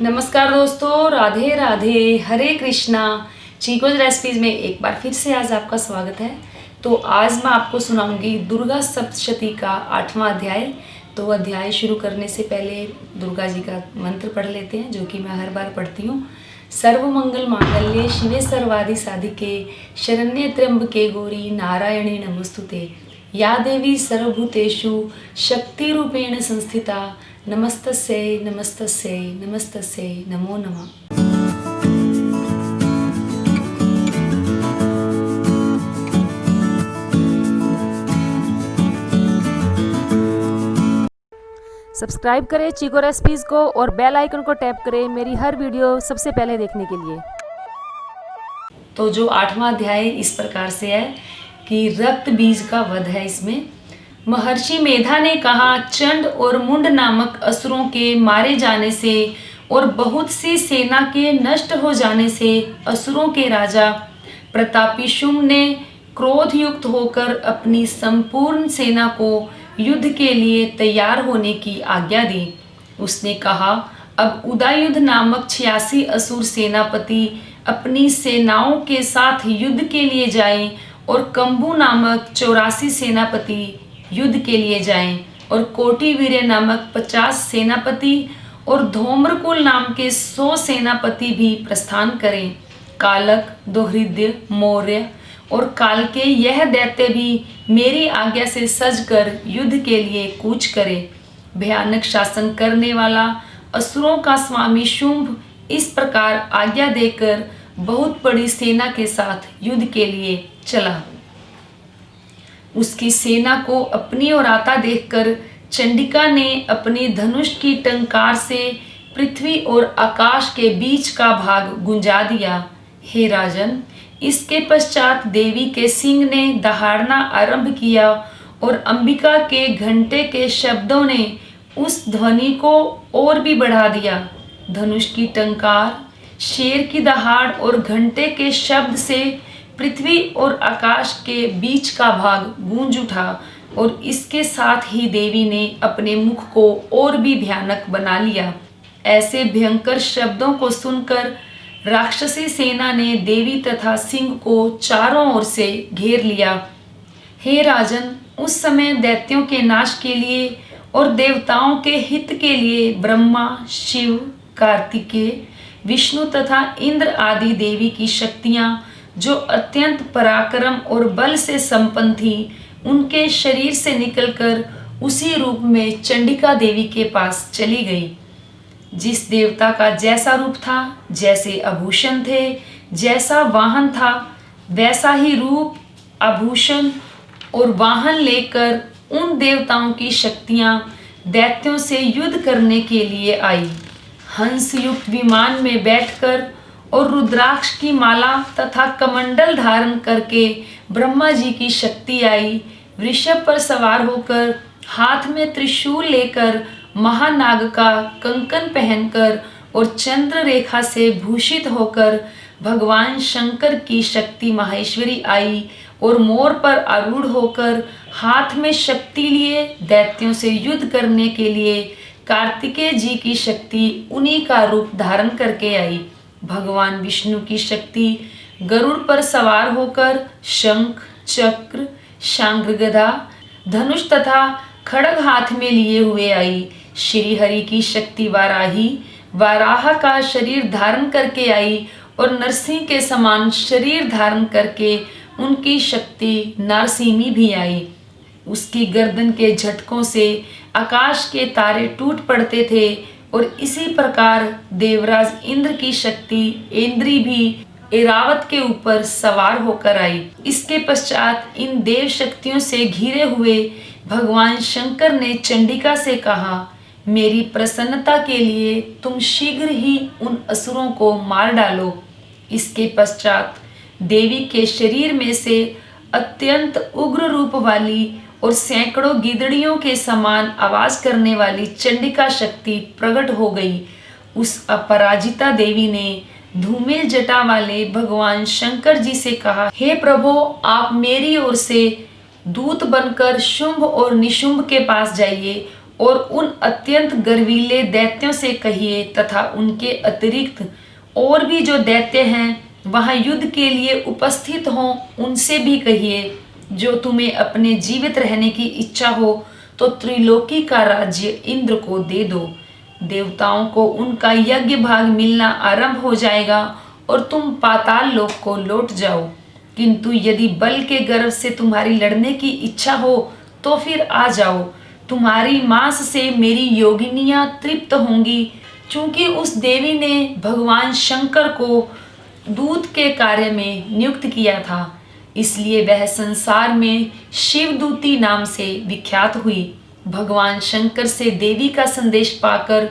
नमस्कार दोस्तों, राधे राधे, हरे कृष्णा। चीकोज रेसिपीज़ में एक बार फिर से आज आपका स्वागत है। तो आज मैं आपको सुनाऊंगी दुर्गा सप्तशती का 8वां अध्याय। तो अध्याय शुरू करने से पहले दुर्गा जी का मंत्र पढ़ लेते हैं, जो कि मैं हर बार पढ़ती हूँ। सर्वमंगल मांगल्ये शिवे सर्वादि साधिके शरण्ये त्र्यंबके गौरी नारायणी नमोस्तुते। या देवी सर्वभूतेषु शक्तिरूपेण संस्थिता नमस्तस्यै नमस्तस्यै नमस्तस्यै नमो नमः। सब्सक्राइब करें चीको रेसिपीज़ को और बेल आइकन को टैप करें मेरी हर वीडियो सबसे पहले देखने के लिए। तो जो 8वां अध्याय इस प्रकार से है कि रक्त बीज का वध है। इसमें महर्षि मेधा ने कहा, चंड और मुंड नामक असुरों के मारे जाने से और बहुत सी सेना के नष्ट हो जाने से असुरों के राजा प्रतापी शुंभ ने क्रोध युक्त होकर अपनी संपूर्ण सेना को युद्ध के लिए तैयार होने की आज्ञा दी। उसने कहा, अब उदयुद्ध नामक 86 असुर सेनापति अपनी सेनाओं के साथ युद्ध के लिए जाएं और कंबू नामक 84 सेनापति युद्ध के लिए जाएं और कोटिवीर्य नामक 50 सेनापति और धूम्रकुल नाम के 100 सेनापति भी प्रस्थान करें। कालक, दोहृदय, मौर्य और काल के यह दैत्य भी मेरी आज्ञा से सजकर युद्ध के लिए कूच करें। भयानक शासन करने वाला असुरों का स्वामी शुंभ इस प्रकार आज्ञा देकर बहुत बड़ी सेना के साथ युद्ध के लिए चला। उसकी सेना को अपनी ओर आता देखकर चंडिका ने अपनी धनुष की टंकार से पृथ्वी और आकाश के बीच का भाग गुंजा दिया। हे राजन, इसके पश्चात देवी के सिंह ने दहाड़ना आरंभ किया और अंबिका के घंटे के शब्दों ने उस ध्वनि को और भी बढ़ा दिया। धनुष की टंकार, शेर की दहाड़ और घंटे के शब्द से पृथ्वी और आकाश के बीच का भाग गूंज उठा और इसके साथ ही देवी ने अपने मुख को और भी भयानक बना लिया। ऐसे भयंकर शब्दों को सुनकर राक्षसी सेना ने देवी तथा सिंह को चारों ओर से घेर लिया। हे राजन, उस समय दैत्यों के नाश के लिए और देवताओं के हित के लिए ब्रह्मा, शिव, कार्तिकेय, विष्णु तथा इंद्र आदि देवी की शक्तियां जो अत्यंत पराक्रम और बल से संपन्न थी, उनके शरीर से निकलकर उसी रूप में चंडिका देवी के पास चली गई। जिस देवता का जैसा रूप था, जैसे आभूषण थे, जैसा वाहन था, वैसा ही रूप, आभूषण और वाहन लेकर उन देवताओं की शक्तियां दैत्यों से युद्ध करने के लिए आई। हंस युक्त विमान में बैठकर और रुद्राक्ष की माला तथा कमंडल धारण करके ब्रह्मा जी की शक्ति आई। वृषभ पर सवार होकर, हाथ में त्रिशूल लेकर, महानाग का कंकन पहनकर और चंद्र रेखा से भूषित होकर भगवान शंकर की शक्ति माहेश्वरी आई और मोर पर आरूढ़ होकर हाथ में शक्ति लिए दैत्यों से युद्ध करने के लिए कार्तिकेय जी की शक्ति उन्हीं का रूप धारण करके आई। भगवान विष्णु की शक्ति गरुड़ पर सवार होकर शंख, चक्र, शांग्रगदा, धनुष तथा खड्ग हाथ में लिए हुए आई। श्री हरि की शक्ति वाराही वाराह का शरीर धारण करके आई और नरसिंह के समान शरीर धारण करके उनकी शक्ति नारसिंही भी आई। उसकी गर्दन के झटकों से आकाश के तारे टूट पड़ते थे और इसी प्रकार देवराज इंद्र की शक्ति इंद्री भी ऐरावत के ऊपर सवार होकर आई। इसके पश्चात इन देव शक्तियों से घिरे हुए भगवान शंकर ने चंडिका से कहा, मेरी प्रसन्नता के लिए तुम शीघ्र ही उन असुरों को मार डालो। इसके पश्चात देवी के शरीर में से अत्यंत उग्र रूप वाली और सैकड़ों गिदड़ियों के समान आवाज करने वाली चंडिका शक्ति प्रकट हो गई। उस अपराजिता देवी ने धूमेल जटा वाले भगवान शंकर जी से कहा, हे प्रभु, आप मेरी ओर से दूत बनकर शुंभ और निशुंभ के पास जाइए और उन अत्यंत गर्वीले दैत्यों से कहिए तथा उनके अतिरिक्त और भी जो दैत्य हैं वहाँ युद्ध के लिए उपस्थित हों, उनसे भी कहिए, जो तुम्हें अपने जीवित रहने की इच्छा हो तो त्रिलोकी का राज्य इंद्र को दे दो। देवताओं को उनका यज्ञ भाग मिलना आरंभ हो जाएगा और तुम पाताल लोक को लौट जाओ। किंतु यदि बल के गर्व से तुम्हारी लड़ने की इच्छा हो तो फिर आ जाओ। तुम्हारी मांस से मेरी योगिनियां तृप्त होंगी। चूंकि उस देवी ने भगवान शंकर को दूत के कार्य में नियुक्त किया था, इसलिए वह संसार में शिवदूती नाम से विख्यात हुई। भगवान शंकर से देवी का संदेश पाकर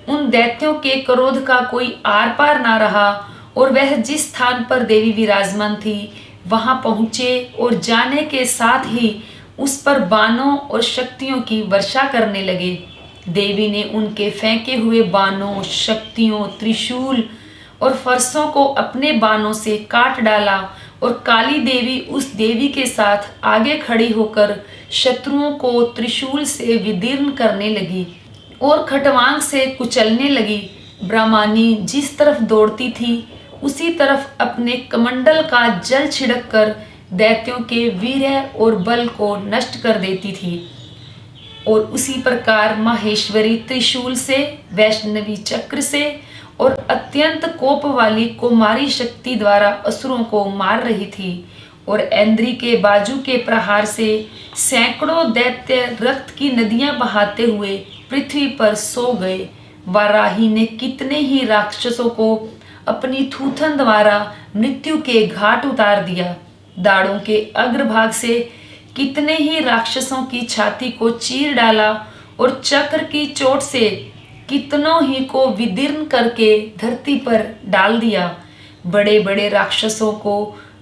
उन दैत्यों के क्रोध का कोई आर पार ना रहा और वह जिस स्थान पर देवी विराजमान थी वहां पहुंचे और जाने के साथ ही उस पर बाणों और शक्तियों की वर्षा करने लगे। देवी ने उनके फेंके हुए बाणों, शक्तियों, त्रिशूल और फरसों को अपने बाणों से काट डाला और काली देवी उस देवी के साथ आगे खड़ी होकर शत्रुओं को त्रिशूल से विदीर्ण करने लगी और खटवांग से कुचलने लगी। ब्रह्मानी जिस तरफ दौड़ती थी उसी तरफ अपने कमंडल का जल छिड़क कर दैत्यों के वीर्य और बल को नष्ट कर देती थी। और उसी प्रकार माहेश्वरी त्रिशूल से, वैष्णवी चक्र से और अत्यंत कोप वाली कुमारी शक्ति द्वारा असुरों को मार रही थी। और ऐन्द्री के बाजू के प्रहार से सैकड़ों दैत्य रक्त की नदियां बहाते हुए पृथ्वी पर सो गए। वाराही ने कितने ही राक्षसों को अपनी थूथन द्वारा मृत्यु के घाट उतार दिया। दाढ़ों के अग्रभाग से कितने ही राक्षसों की छाती को चीर डाला और चक्र की चोट से कितनों ही को विदीर्ण करके धरती पर डाल दिया। बड़े बड़े राक्षसों को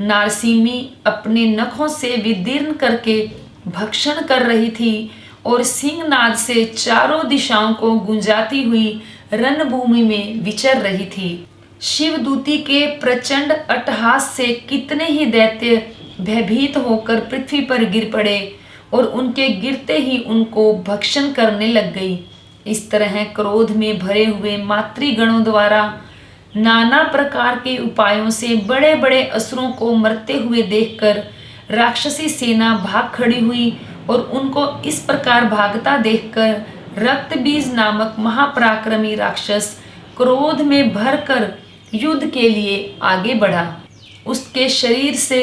नारसिमी अपने नखों से विदीर्ण करके भक्षण कर रही थी और सिंहनाद से चारों दिशाओं को गुंजाती हुई रणभूमि में विचर रही थी। शिवदूती के प्रचंड अट्टहास से कितने ही दैत्य भयभीत होकर पृथ्वी पर गिर पड़े और उनके गिरते ही उनको भक्षण करने लग गई। इस तरह क्रोध में भरे हुए मातृगणों द्वारा नाना प्रकार के उपायों से बड़े बड़े असुरों को मरते हुए देखकर राक्षसी सेना भाग खड़ी हुई और उनको इस प्रकार भागता देखकर रक्तबीज नामक महापराक्रमी राक्षस क्रोध में भरकर युद्ध के लिए आगे बढ़ा। उसके शरीर से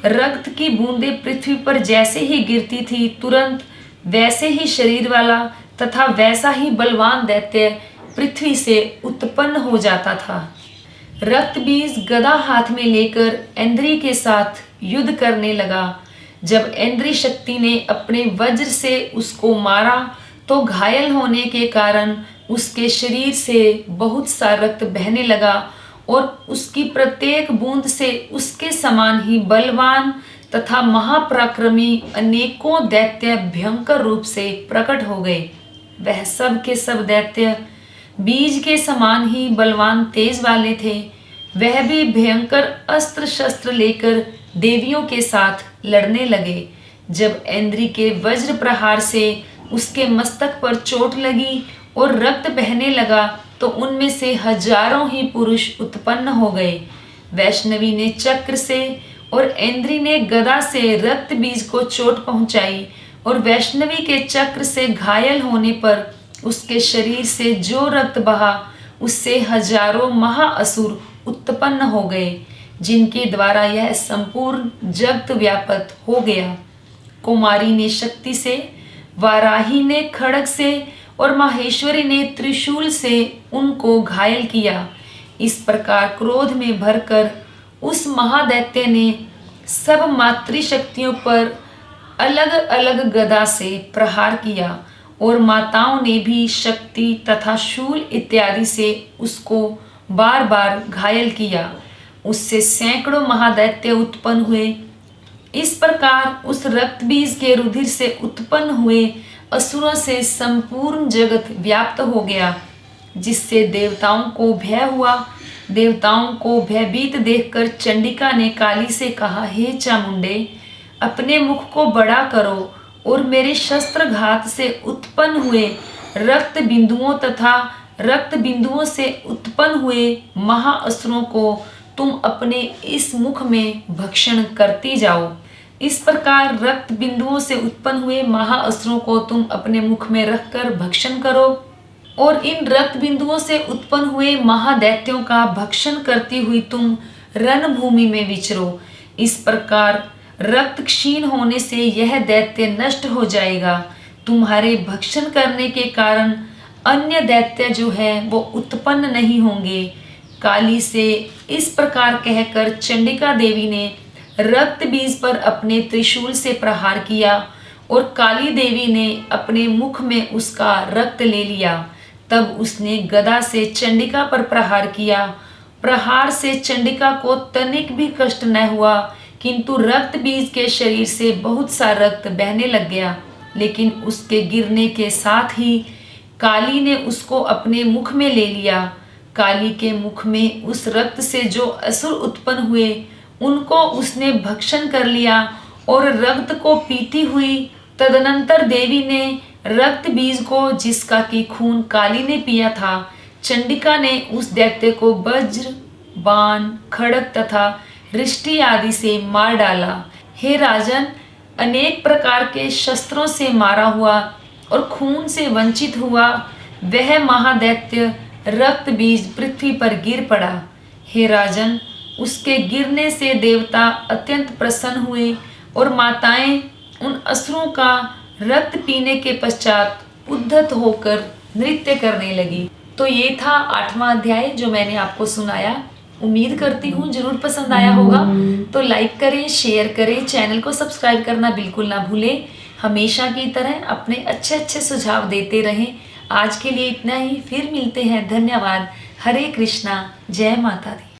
रक्त की बूंदें पृथ्वी पर जैसे ही गिरती थी, तुरंत वैसे ही शरीर वाला तथा वैसा ही बलवान दैत्य पृथ्वी से उत्पन्न हो जाता था। रक्तबीज गदा हाथ में लेकर ऐन्द्री के साथ युद्ध करने लगा। जब ऐन्द्री शक्ति ने अपने वज्र से उसको मारा तो घायल होने के कारण उसके शरीर से बहुत सा रक्त बहने लगा और उसकी प्रत्येक बूंद से उसके समान ही बलवान तथा महापराक्रमी अनेकों दैत्य भयंकर रूप से प्रकट हो गए। वह सब के सब दैत्य बीज के समान ही बलवान तेज वाले थे। वह भी भयंकर अस्त्र शस्त्र लेकर देवियों के साथ लड़ने लगे। जब ऐन्द्री के वज्र प्रहार से उसके मस्तक पर चोट लगी और रक्त बहने लगा तो उनमें से हजारों ही पुरुष उत्पन्न हो गए। वैष्णवी ने चक्र से और ऐन्द्री ने गदा से रक्त बीज को चोट पहुंचाई और वैष्णवी के चक्र से घायल होने पर उसके शरीर से जो रक्त बहा उससे हजारों महाअसुर उत्पन्न हो गए, जिनके द्वारा यह संपूर्ण जगत व्याप्त हो गया। कुमारी ने शक्ति से, वाराही ने खड्ग से और माहेश्वरी ने त्रिशूल से उनको घायल किया। इस प्रकार क्रोध में भरकर उस महादैत्य ने सब मातृशक्तियों पर अलग अलग गदा से प्रहार किया और माताओं ने भी शक्ति तथा शूल इत्यादि से उसको बार बार घायल किया। उससे सैकड़ों महादैत्य उत्पन्न हुए। इस प्रकार उस रक्तबीज के रुधिर से उत्पन्न हुए असुरों से संपूर्ण जगत व्याप्त हो गया, जिससे देवताओं को भय हुआ। देवताओं को भयभीत देखकर चंडिका ने काली से कहा, हे चामुंडे, अपने मुख को बड़ा करो और मेरे शस्त्रघात से उत्पन्न हुए रक्त बिंदुओं तथा रक्त बिंदुओं से उत्पन्न हुए महाअस्त्रों को तुम अपने इस मुख में भक्षण करती जाओ। इस प्रकार रक्त बिंदुओं से उत्पन्न हुए महाअस्त्रों को तुम अपने मुख में रखकर भक्षण करो और इन रक्त बिंदुओं से उत्पन्न हुए महादैत्यों का भक्षण करती हुई तुम रणभूमि में विचरो। इस प्रकार रक्त क्षीण होने से यह दैत्य नष्ट हो जाएगा। तुम्हारे भक्षण करने के कारण अन्य दैत्य जो है वो उत्पन्न नहीं होंगे। काली से इस प्रकार कहकर चंडिका देवी ने रक्त बीज पर अपने त्रिशूल से प्रहार किया और काली देवी ने अपने मुख में उसका रक्त ले लिया। तब उसने गदा से चंडिका पर प्रहार किया। प्रहार से चंडिका को तनिक भी कष्ट न हुआ, किंतु रक्त बीज के शरीर से बहुत सा रक्त बहने लग गया। लेकिन उसके गिरने के साथ ही काली ने उसको अपने मुख में ले लिया। काली के मुख में उस रक्त से जो असुर उत्पन्न हुए उनको उसने भक्षण कर लिया और रक्त को पीती हुई तदनंतर देवी ने रक्त बीज को, जिसका कि खून काली ने पिया था, चंडिका ने उस दैत्य को वज्र, बाण, खड़ग तथा रिष्टि आदि से मार डाला। हे राजन, अनेक प्रकार के शस्त्रों से मारा हुआ और खून से वंचित हुआ वह महादैत्य रक्त बीज पृथ्वी पर गिर पड़ा। हे राजन, उसके गिरने से देवता अत्यंत प्रसन्न हुए और माताएं उन असुरों का रक्त पीने के पश्चात उद्धत होकर नृत्य करने लगी। तो ये था 8वां अध्याय जो मैंने आपको सुनाया। उम्मीद करती हूँ जरूर पसंद आया होगा। तो लाइक करें, शेयर करें, चैनल को सब्सक्राइब करना बिल्कुल ना भूलें। हमेशा की तरह अपने अच्छे अच्छे सुझाव देते रहें। आज के लिए इतना ही, फिर मिलते हैं। धन्यवाद। हरे कृष्णा, जय माता दी।